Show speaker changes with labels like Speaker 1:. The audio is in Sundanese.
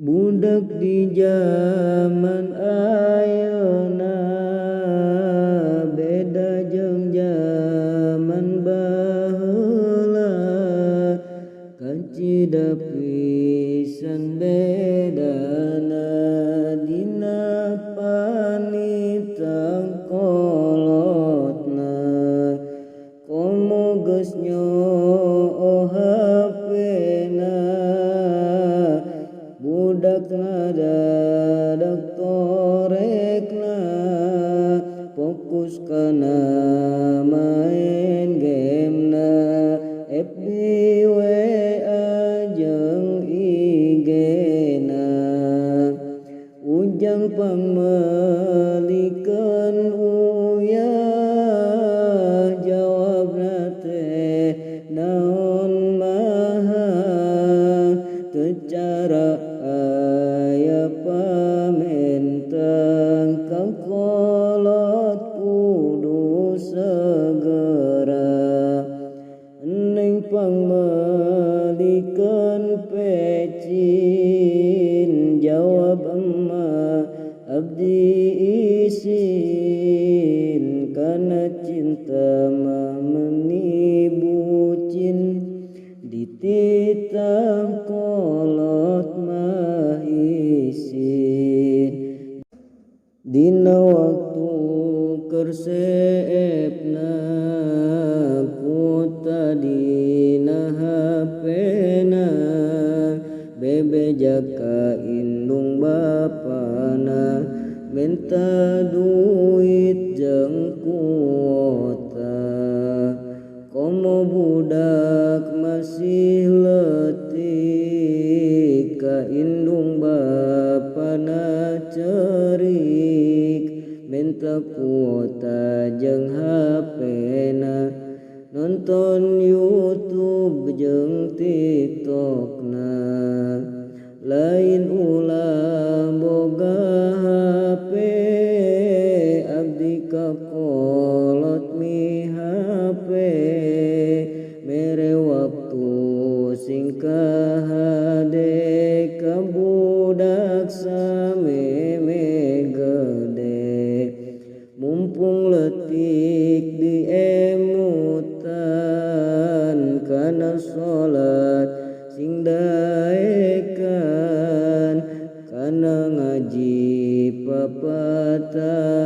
Speaker 1: Budak di zaman ayeuna beda jeung zaman baheula, kacida pisan bedana dina panitang kolotna. Komo geus nyoo HP-na, budak ngadadak torekna, fokus kana maen gamena, FB WA jeung IG-na. Ujang pangmelikeun uyah, jawabna teh naon maha, teu cara aya pamenteng kangkolot kudu segera. Ning pangmelikeun pecin, jawab emma abdi isin, kana cinta mah meuni bucin, dititang kolot mah isin. Dina waktu keur seepna kuota dina HP-na, bebeja ka indung bapana, minta duit jeung kuota. Komo budak masih leutik, ka indung bapana cerik, minta kuota jeung HP-na, nonton YouTube jeung TikTok-na. Lain ulah boga HP, abdi kakolot mi HP, mere waktu singkah hade ka budak sameme gede. Mumpung leutik diemutan, kana sholat sing daekan, kana ngaji papatan.